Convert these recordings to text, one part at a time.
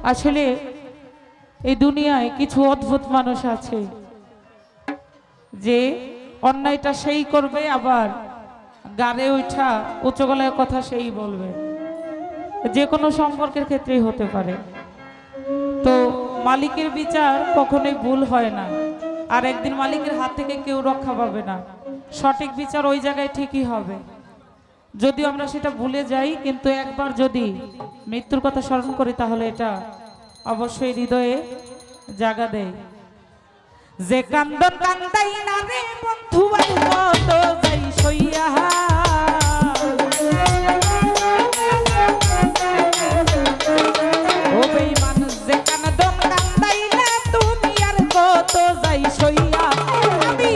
আসলে এই দুনিয়ায় কিছু অদ্ভুত মানুষ আছে যে অন্যায়টা সেই করবে, আবার গাড়ে ওঠা উচ্চ গলায় কথা সেই বলবে। যে কোনো সম্পর্কের ক্ষেত্রেই হতে পারে। তো মালিকের বিচার কখনোই ভুল হয় না, আর একদিন মালিকের হাত থেকে কেউ রক্ষা পাবে না। সঠিক বিচার ওই জায়গায় ঠিকই হবে, যদিও আমরা সেটা ভুলে যাই। কিন্তু একবার যদি মৃত্যুর কথা স্মরণ করি তাহলে এটা অবশ্যই হৃদয়ে জাগা দেয়। যে কান্দন কান্দাই না রে বন্ধু কত যাই সইয়া, ও বেঈমান যে কান্দন কান্দাই না তুমি আর কত যাই সইয়া, আমি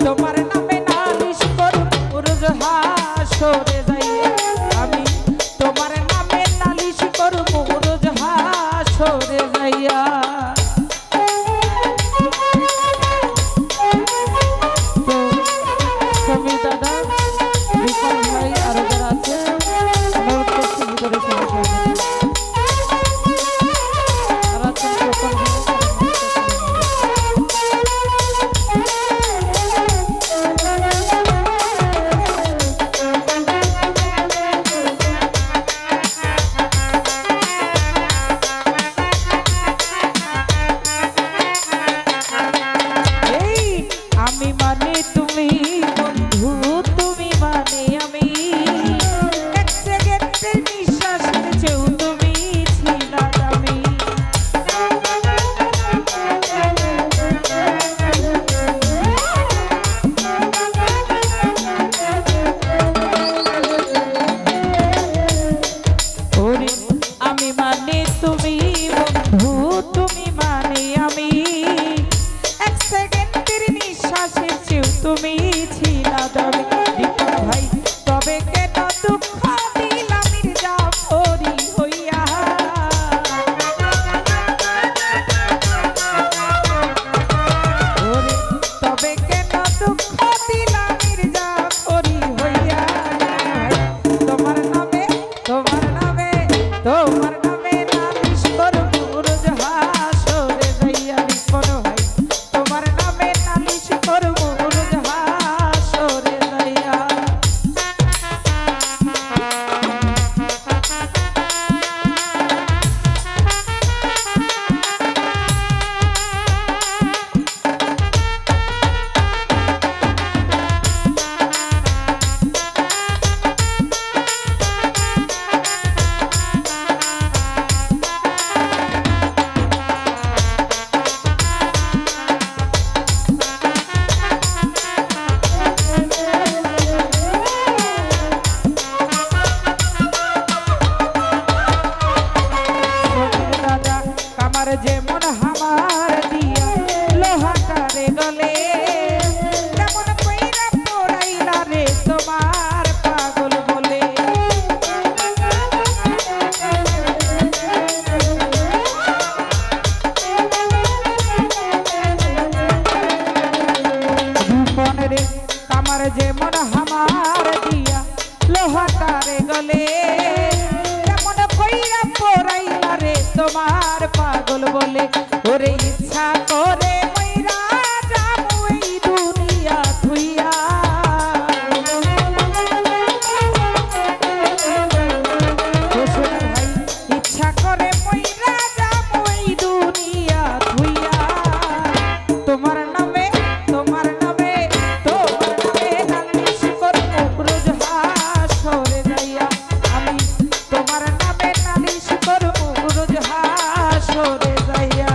তোমার নামে নালিশ করব রোজ হাসরে যাইয়া, আমি তোমার নামে নালিশ করব রোজ হাসরে যাইয়া। তুমি ছিলা দামি দীপক ভাই, তবে কেন দুঃখ দিলাম মির্জাফরি হইয়া, তবে কেন দুঃখ দিলাম মির্জাফরি হইয়া। তোমার নামে তোমার নামে তোমার নামে নালিশ করব রোজ হাসরে যাইয়া, দীপক ভাই তোমার নামে নালিশ করব যেমন হামার দিয়া লোহাটারে গলে, তেমন কইরা পড়াইলা রে তোমার পাগল বলে। ভূপন রে আমার যেমন হামার দিয়া লোহাটারে গলে, তেমন কইরা পড়াইলা রে তোমার পাগল বলে। ওরে ইচ্ছা করে মইরা যাবো এই দুনিয়া থুইয়া, ভাই ইচ্ছা করে মইরা যাবো এই দুনিয়া থুইয়া। তোমার নামে তোমার নামে তোমার নামে নালিশ করব রোজ হাসরে যাইয়া, আমি তোমার নামে নালিশ করব রোজ হাসরে যাইয়া।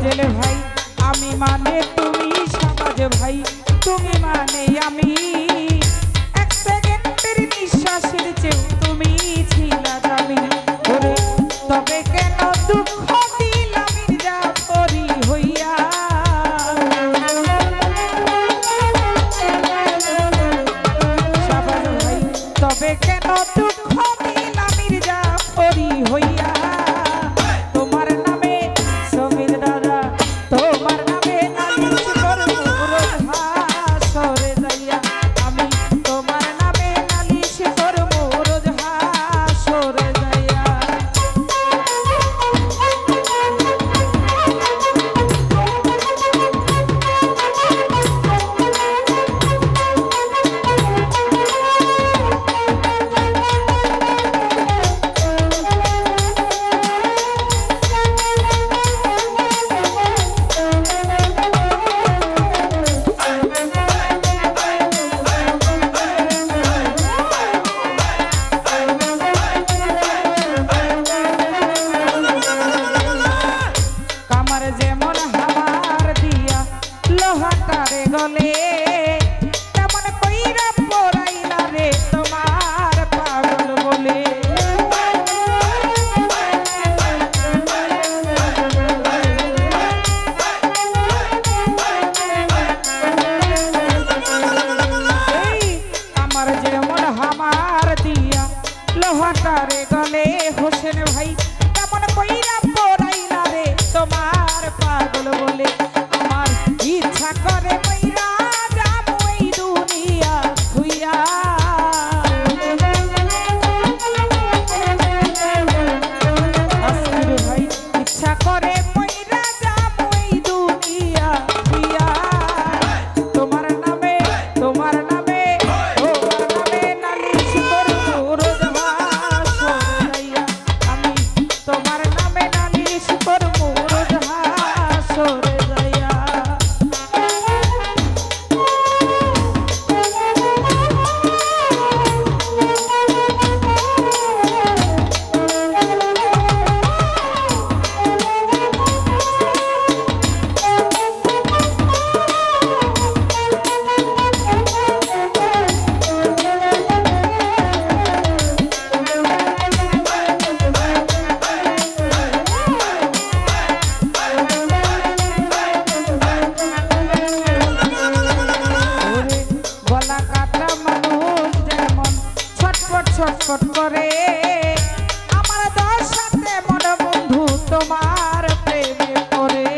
তাজেল ভাই আমি মানে তুমি, শাহবাজ ভাই তুমি মানে আমি, এক সেকেন্ডের নিঃশ্বাসের চেয়েও তুমি ছিলা দামি। ওরে তবে কেন দুঃখ দিলা মির্জাফরি হইয়া, শাহবাজ ভাই তবে কেন দুঃখ দিলা মির্জাফরি হইয়া। তোমার নামে সমীর দাদা তোমার নামে নালিশ করবো রোজ হাসরে যাইয়া, আমি তোমার নামে নালিশ করবো রোজ হাসরে যাইয়া। কামার যেমন হামার দিয়া লোহাটারে গলে, তেমন কইরা পড়াইলা রে তোমার পাগল বলে। এই কামার যেমন হামার দিয়া লোহাটারে গলে, হোসেন ভাই তেমন কইরা পড়াইলা রে তোমার পাগল বলে। আমার ইচ্ছা করে মইরা যাবো এই দুনিয়া থুইয়া, আসির ভাই ইচ্ছা করে মইরা যাবো এই দুনিয়া থুইয়া। তোমার নামে তোমার নামে তোমার নামে নালিশ করবো রোজ হাসরে যাইয়া, আমি তোমার নামে নালিশ করবো রোজ হাসরে যাইয়া। ওরে গলা কাটা মানুষ যেমন ছটফট ছটফট করে, আমার দশাতে মন বন্ধু তোমার প্রেমে পড়ে।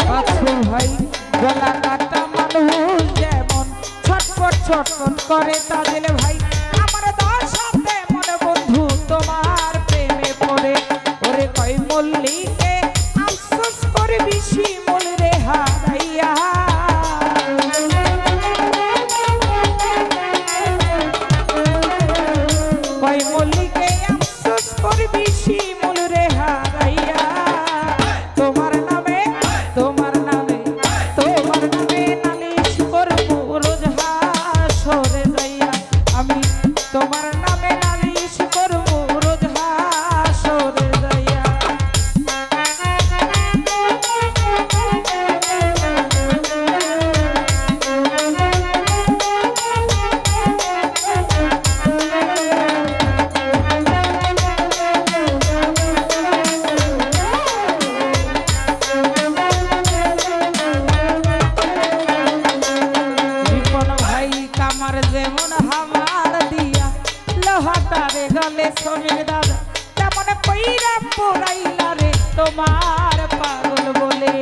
বাছুর ভাই গলা কাটা মানুষ যেমন ছটফট ছটফট করে, তাজেল ভাই আমার দশাতে মন বন্ধু তোমার প্রেমে পড়ে। ওরে কই মল্লিকে আফসোস করবি শিমুল রে হারাইয়া, কই মল্লিকে আফসোস করবি শিমুল রে হারাইয়া। তোমার নামে তোমার নামে তোমার নামে নালিশ করবো রোজ হাসরে যাইয়া, আমি তোমার নামে নালিশ করবো রোজ হাসরে যাইয়া। রিপন ভাই কামার যেমন হামার দিয়া লোহাটারে গলে, সমীর দাদা তেমন কইরা পড়াইলা রে তোমার পাগল বলে।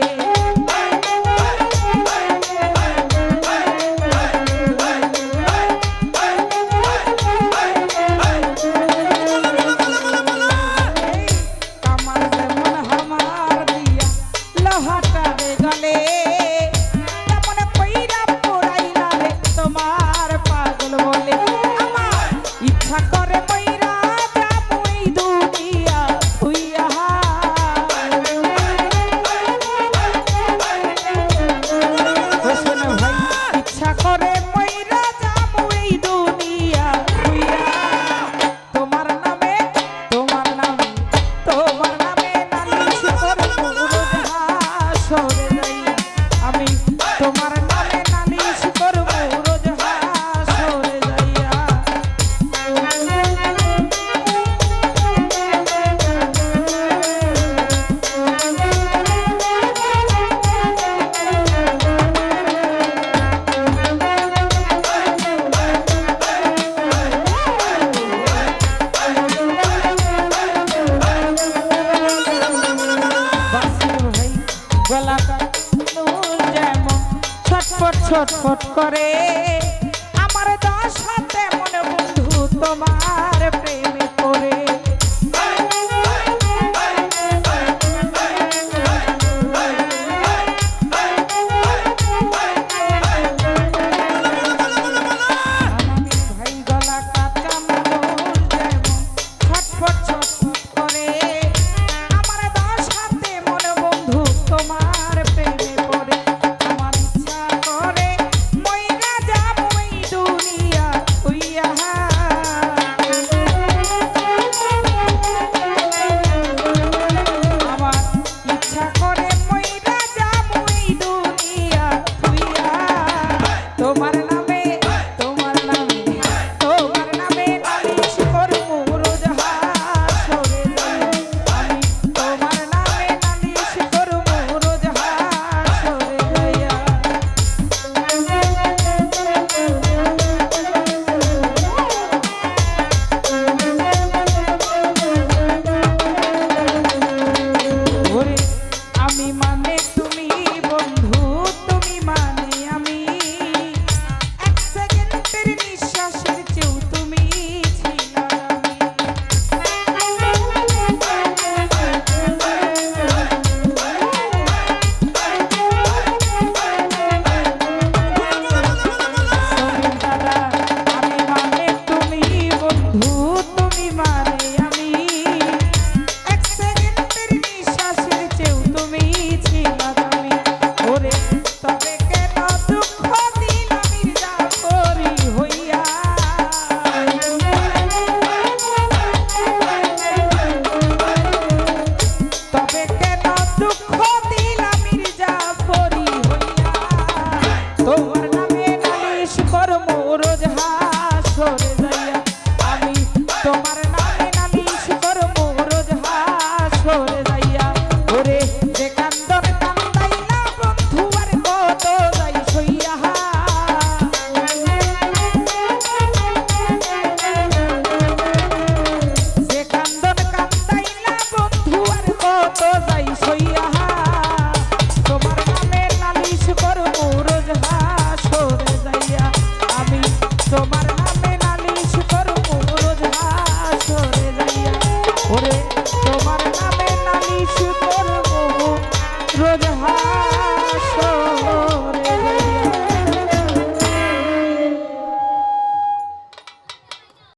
কামার যেমন হামার দিয়া লোহাটারে গলে, তেমন কইরা পড়াইলা রে তোমার পাগল বলে। আমার ইচ্ছা করে মইরা যাবো এই দুনিয়া থুইয়া, ছটফট করে আমার দশাতে মনে বন্ধু তোমার প্রেমে